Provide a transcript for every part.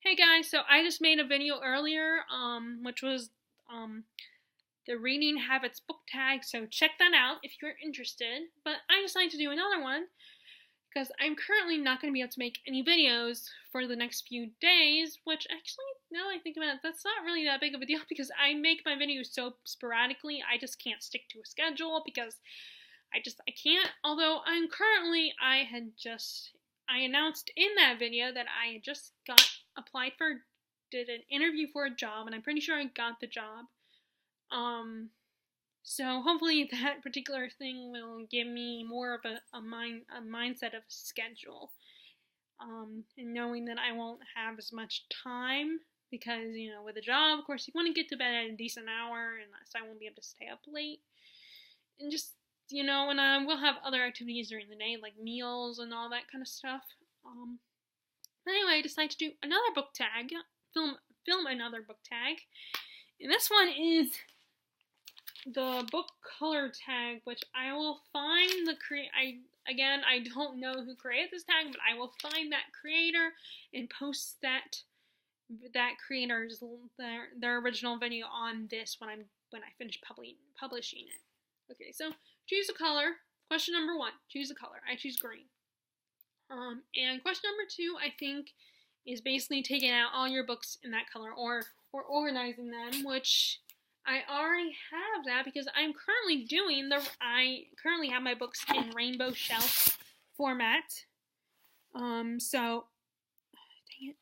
Hey guys, so I just made a video earlier, which was the Reading Habits book tag, so check that out if you're interested. But I decided to do another one because I'm currently not going to be able to make any videos for the next few days, which actually, now that I think about it, that's not really that big of a deal because I make my videos so sporadically, I just can't stick to a schedule because I can't. Although I announced in that video that I just did an interview for a job, and I'm pretty sure I got the job. So hopefully that particular thing will give me more of a mindset of a schedule. And knowing that I won't have as much time because, with a job, of course, you want to get to bed at a decent hour, and so I won't be able to stay up late. And just, and we'll have other activities during the day, like meals and all that kind of stuff. Anyway, I decided to do another book tag, film another book tag, and this one is the book color tag, which I will find I don't know who created this tag, but I will find that creator and post that creator's their original video on this when I finish publishing it. Okay, so choose a color. Question number 1, choose a color. I choose green. And question number 2, I think, is basically taking out all your books in that color or organizing them, which I already have that because I currently have my books in rainbow shelf format. So dang it.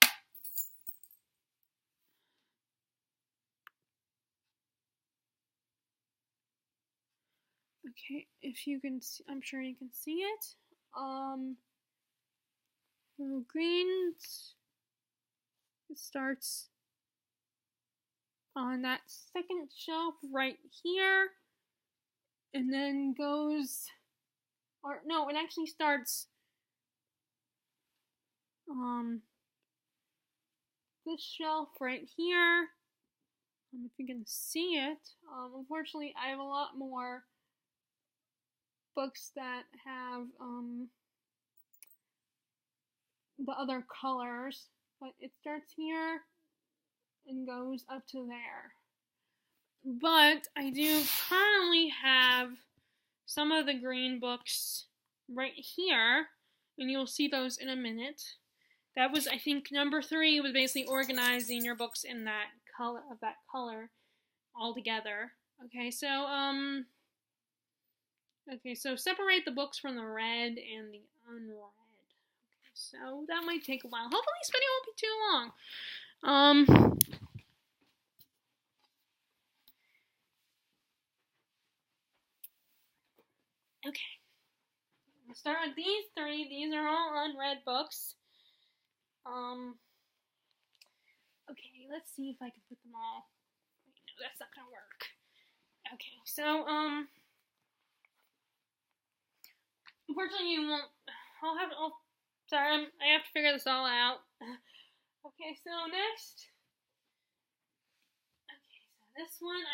Okay, if you can see, I'm sure you can see it. Green, it starts on that second shelf right here, and then goes, or no, it actually starts this shelf right here. If you can see it. Unfortunately, I have a lot more books that have the other colors, but it starts here and goes up to there. But I do currently have some of the green books right here, and you'll see those in a minute. That was, I think, number 3 was basically organizing your books in that color all together. Okay, so separate the books from the red and the unread. So that might take a while. Hopefully this video won't be too long. Okay. We'll start with these 3. These are all unread books. Okay, let's see if I can put them all. Wait, no, that's not gonna work. Okay, so, unfortunately you won't, sorry, I have to figure this all out. Okay, so next. Okay, so this one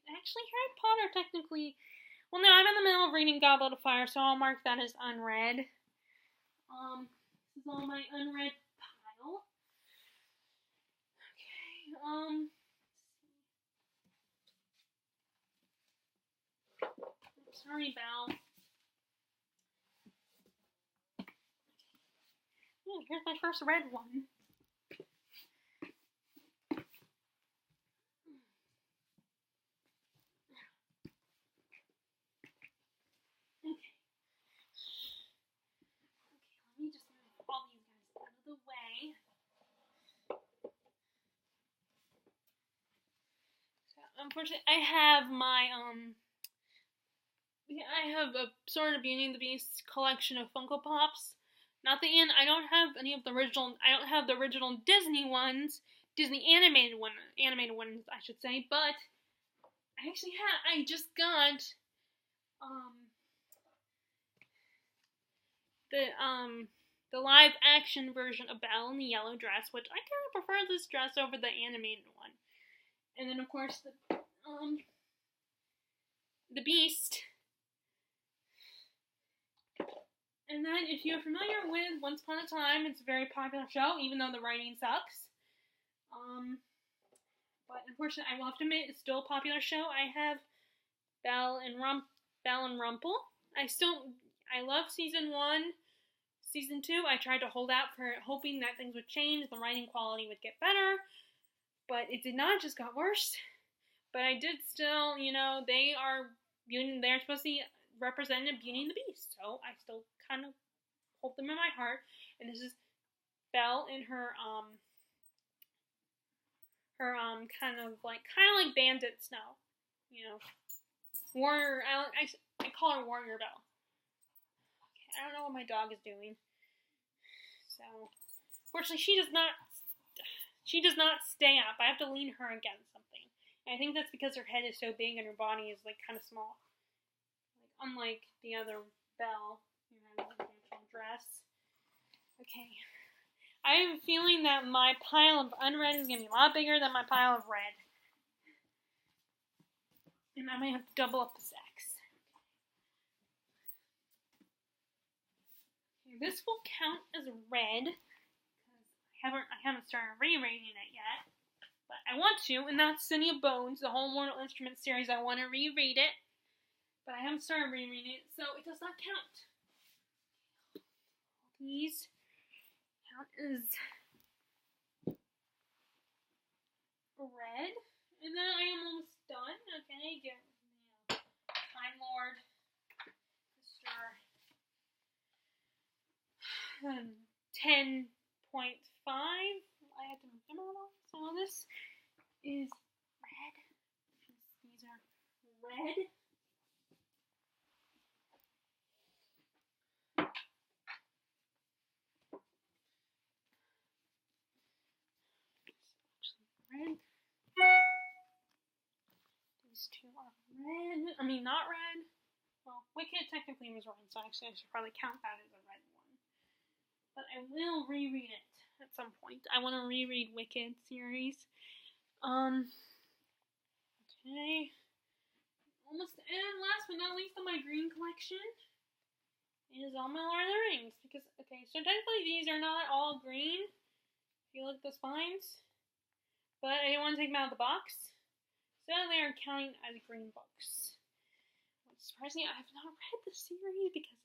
actually, Harry Potter technically, well, no, I'm in the middle of reading Goblet of Fire, so I'll mark that as unread. This is all my unread pile. Okay, sorry, Val. Oh, here's my first red one. Way. So, unfortunately, I have a sort of Beauty and the Beast collection of Funko Pops. Not the I don't have any of the original. I don't have the original Disney ones, Disney animated ones, I should say. But I just got the live action version of Belle in the Yellow Dress, which I kind of prefer this dress over the animated one. And then, of course, the Beast. And then, if you're familiar with Once Upon a Time, it's a very popular show, even though the writing sucks. But unfortunately, I will have to admit, it's still a popular show. I have Belle and Rumple. I love season 1. Season 2, I tried to hold out for hoping that things would change, the writing quality would get better, but it did not, it just got worse. But I did still, they're supposed to be representing Beauty and the Beast, so I still kind of hold them in my heart. And this is Belle in her kind of like Bandit Snow, Warrior. I call her Warrior Belle. Okay, I don't know what my dog is doing. So, fortunately, she does not stay up. I have to lean her against something. And I think that's because her head is so big and her body is kind of small. Unlike the other Belle, who has a actual dress. Okay. I have a feeling that my pile of unread is going to be a lot bigger than my pile of read. And I might have to double up the sacks. Okay, this will count as read. Because I haven't started rereading it yet. But I want to, and that's City of Bones, the whole Mortal Instruments series. I want to reread it. But I haven't started rereading it, so it does not count. These count as read. And then I am almost done. Okay, get Time Lord, Mr. 10.5. I have to remember all. So this is red. These are red. Red. These two are red. I mean, not red. Well, Wicked technically was red, so actually I should probably count that as a red one. But I will reread it at some point. I want to reread Wicked series. Okay. Almost, and last but not least on my green collection is all my Lord of the Rings. Because, okay, so technically these are not all green. If you look at the spines. But I didn't want to take them out of the box. So they are counting as green books. Surprisingly, I have not read the series because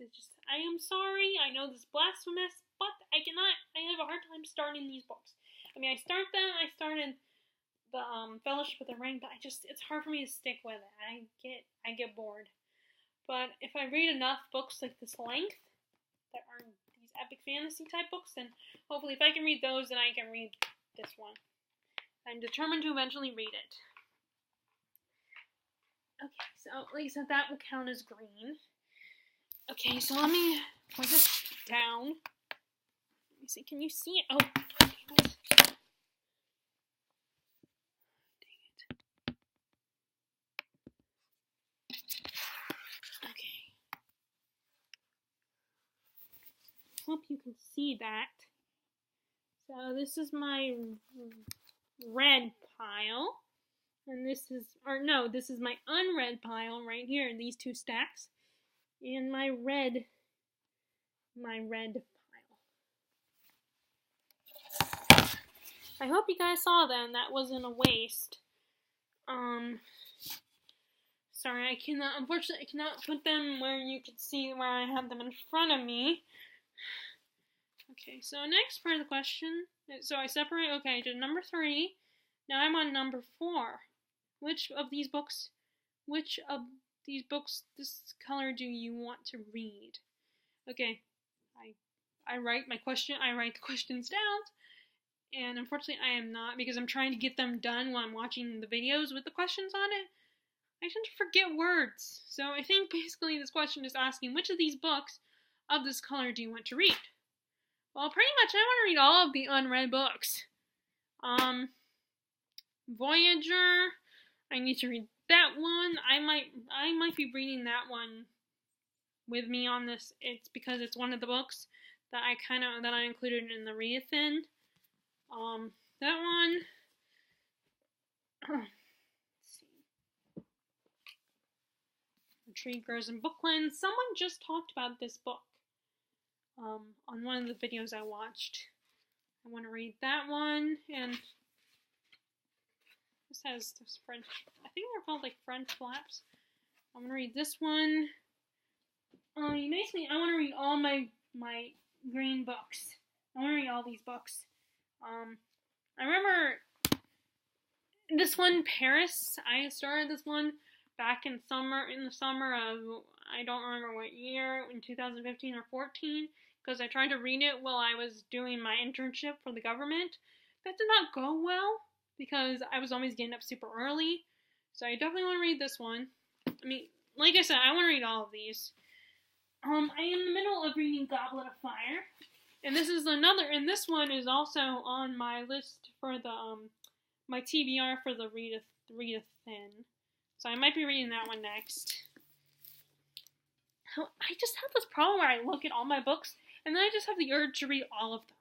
I am sorry, I know this is blasphemous, but I have a hard time starting these books. I mean, I started the Fellowship of the Ring, but it's hard for me to stick with it. I get bored. But if I read enough books like this length, that are these epic fantasy type books, then hopefully if I can read those, then I can read this one. I'm determined to eventually read it. Okay, so like I said, that will count as green. Okay, so let me put this down. Let me see, can you see it? Oh, damn it. Dang it. Okay. Hope you can see that. So this is my red pile. And this is my unread pile right here in these two stacks. And my red pile. I hope you guys saw that and that wasn't a waste. Sorry, unfortunately I cannot put them where you can see where I have them in front of me. Okay, so next part of the question, so I separate, okay, I did number 3. Now I'm on number 4. Which of these books, this color do you want to read? Okay, I write the questions down, and unfortunately I am not, because I'm trying to get them done while I'm watching the videos with the questions on it. I tend to forget words, so I think basically this question is asking, which of these books of this color do you want to read? Well, pretty much I want to read all of the unread books. Voyager, I need to read that one. I might be reading that one with me on this. It's because it's one of the books that I included in the readathon. That one. Let's see. A Tree Grows in Bookland. Someone just talked about this book. on one of the videos I watched. I want to read that one, and this has this French, I think they're called like French flaps. I want to read this one. Basically, I want to read all my green books. I want to read all these books. I remember this one, Paris. I started this one back in the summer of, I don't remember what year, in 2015 or 14, because I tried to read it while I was doing my internship for the government. That did not go well, because I was always getting up super early. So I definitely want to read this one. I mean, like I said, I want to read all of these. I am in the middle of reading Goblet of Fire. And this one is also on my list for the, my TBR for the Read a Thin. So I might be reading that one next. I just have this problem where I look at all my books, and then I just have the urge to read all of them.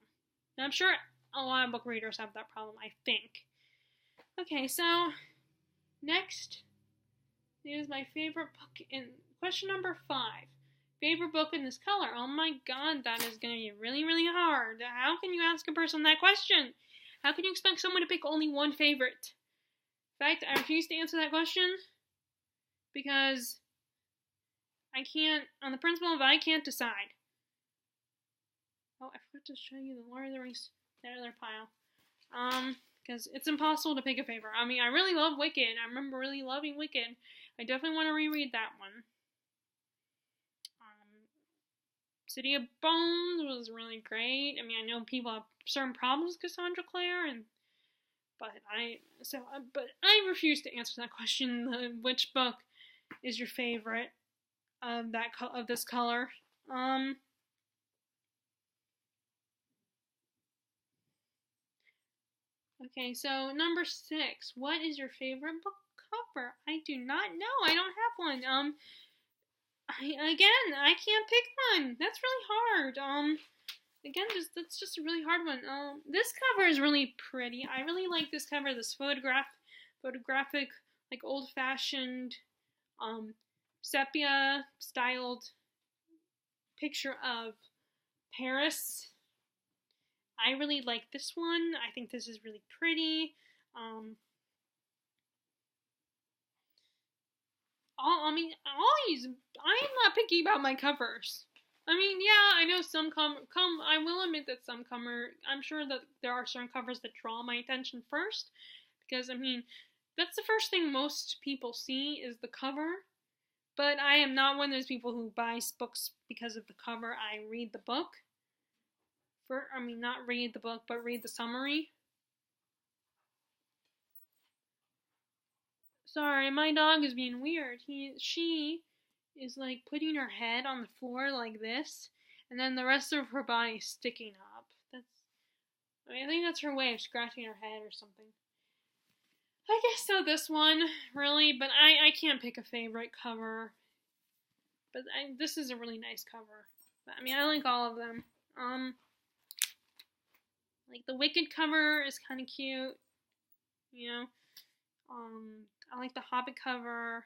And I'm sure a lot of book readers have that problem, I think. Okay, so next is my favorite book in question number 5. Favorite book in this color. Oh my god, that is going to be really, really hard. How can you ask a person that question? How can you expect someone to pick only one favorite? In fact, I refuse to answer that question because I can't, on the principle of I can't decide. Oh, I forgot to show you the Lord of the Rings, that other pile. Because it's impossible to pick a favorite. I mean, I really love Wicked. I remember really loving Wicked. I definitely want to reread that one. City of Bones was really great. I mean, I know people have certain problems with Cassandra Clare, but I refuse to answer that question. Which book is your favorite of this color? Okay, so number 6. What is your favorite book cover? I do not know. I don't have one. I can't pick one. That's really hard. That's just a really hard one. This cover is really pretty. I really like this cover. This photographic, like old-fashioned, sepia-styled picture of Paris. I really like this one. I think this is really pretty. I'm not picky about my covers. I mean, yeah, I know some I will admit that I'm sure that there are certain covers that draw my attention first, because, I mean, that's the first thing most people see is the cover, but I am not one of those people who buys books because of the cover. I read the book. Not read the book, but read the summary. Sorry, my dog is being weird. She is like putting her head on the floor like this, and then the rest of her body is sticking up. I think that's her way of scratching her head or something. I guess so, this one, really, but I can't pick a favorite cover. But this is a really nice cover. But, I mean, I like all of them. Like the Wicked cover is kind of cute, you know. I like the Hobbit cover.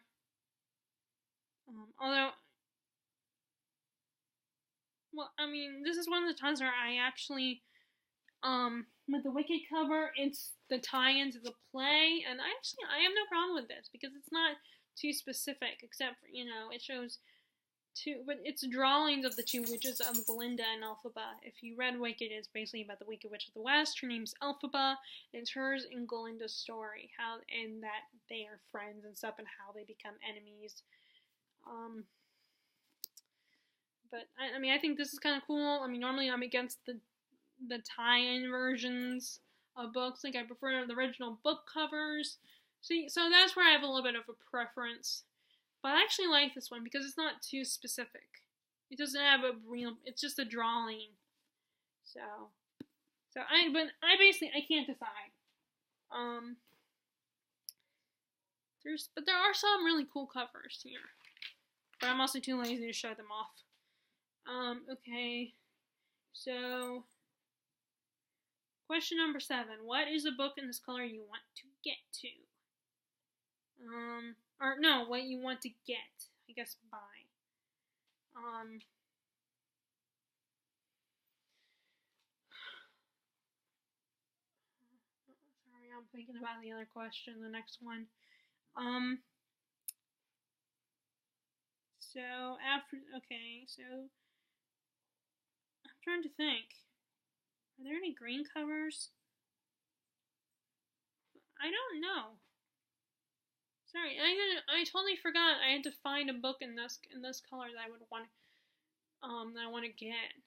Although, well, I mean, this is one of the times where I actually, with the Wicked cover, it's the tie-in to the play, and I have no problem with this, because it's not too specific, except for, it shows but it's drawings of the two witches of Glinda and Elphaba. If you read Wicked, it's basically about the Wicked Witch of the West. Her name's Elphaba, and it's hers and Glinda's story, and that they are friends and stuff, and how they become enemies. But I think this is kind of cool. I mean, normally I'm against the tie-in versions of books. Like, I prefer the original book covers. So that's where I have a little bit of a preference. But I actually like this one because it's not too specific. It doesn't have it's just a drawing. But I can't decide. But there are some really cool covers here. But I'm also too lazy to show them off. Okay. So, question number 7. What is a book in this color you want to get to? Or no, what you want to get, I guess, buy. Now I'm thinking about the other question, the next one. So so I'm trying to think. Are there any green covers? I don't know. Sorry, I totally forgot. I had to find a book in this color that I would want that I want to get.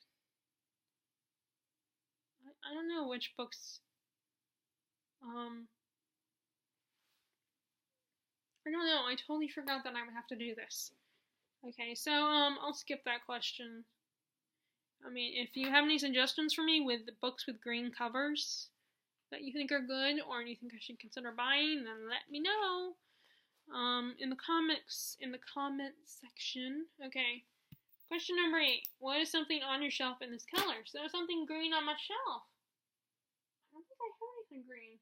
I don't know which books. I don't know. I totally forgot that I would have to do this. Okay, so I'll skip that question. I mean, if you have any suggestions for me with books with green covers that you think are good or you think I should consider buying, then let me know. In the comment section. Okay. Question number 8. What is something on your shelf in this color? So there's something green on my shelf. I don't think I have anything green.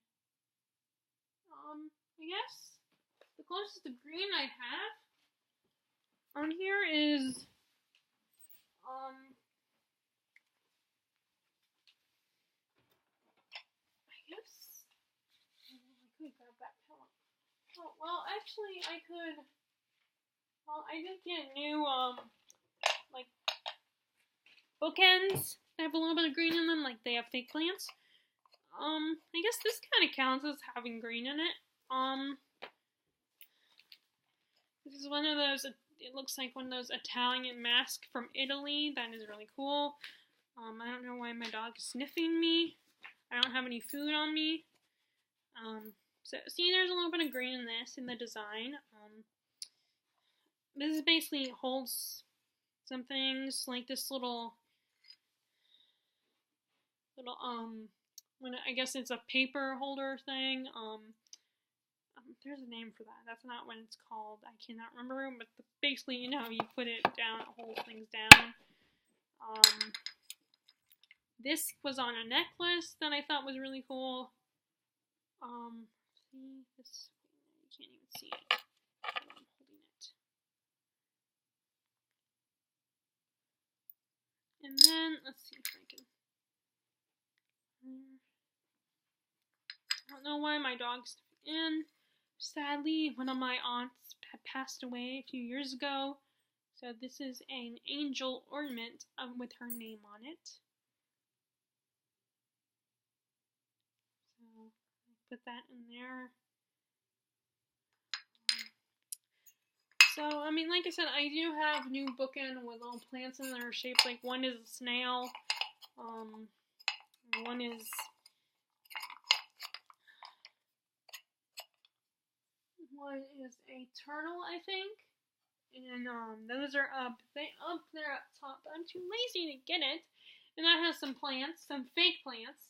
I guess the closest to green I have on here is I guess I could grab that pillow. Oh, well, actually, I could. Well, I did get new like bookends that have a little bit of green in them, like they have fake plants. I guess this kind of counts as having green in it. This is one of those. It looks like one of those Italian masks from Italy. That is really cool. I don't know why my dog is sniffing me. I don't have any food on me. So see, there's a little bit of green in this in the design. This is basically holds some things like this little when I guess it's a paper holder thing. There's a name for that. That's not what it's called. I cannot remember. But basically, you put it down, it holds things down. This was on a necklace that I thought was really cool. See this? You can't even see it. I'm holding it. And then let's see if I can. I don't know why my dog's in. Sadly, one of my aunts had passed away a few years ago, so this is an angel ornament with her name on it. So I put that in there. So, I mean, like I said, I do have new bookend with little plants in there shaped like one is a snail, one is a turtle, I think, and those are up there up top, but I'm too lazy to get it, and that has some plants, some fake plants.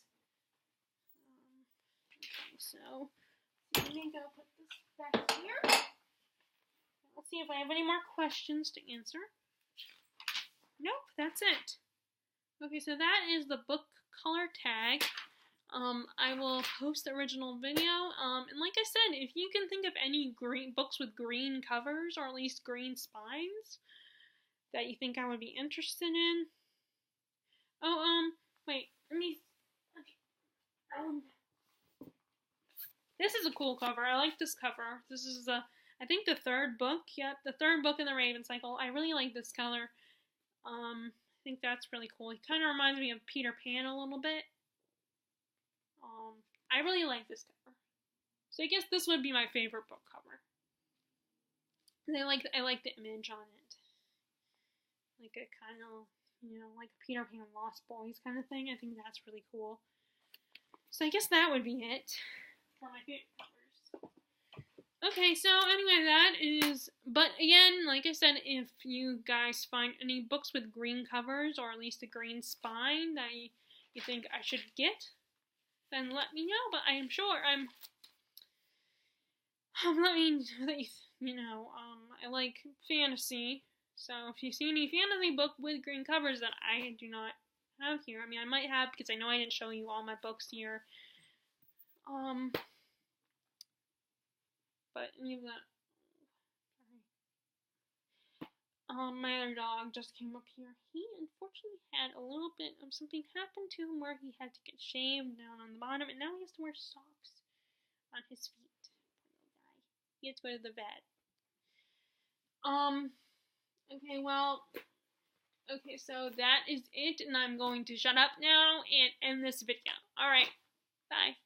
Okay, so let me go put this back here. Let's see if I have any more questions to answer. Nope, that's it. Okay, so that is the book color tag. I will post the original video. And like I said, if you can think of any green books with green covers, or at least green spines, that you think I would be interested in. Oh, wait, let me. Okay. This is a cool cover. I like this cover. This is I think the third book. Yep, the third book in the Raven Cycle. I really like this color. I think that's really cool. It kind of reminds me of Peter Pan a little bit. I really like this cover. So I guess this would be my favorite book cover. I like the image on it. Like a kind of, like a Peter Pan Lost Boys kind of thing. I think that's really cool. So I guess that would be it for my favorite covers. Okay, so anyway, that is, but again, like I said, if you guys find any books with green covers, or at least a green spine that you think I should get, then let me know. But I am sure I like fantasy. So if you see any fantasy book with green covers that I do not have here, I mean, I might have, because I know I didn't show you all my books here. But leave that. My other dog just came up here. He unfortunately had a little bit of something happen to him where he had to get shaved down on the bottom, and now he has to wear socks. on his feet. He has to go to the vet. Okay, well, okay, so that is it, and I'm going to shut up now and end this video. Alright, bye.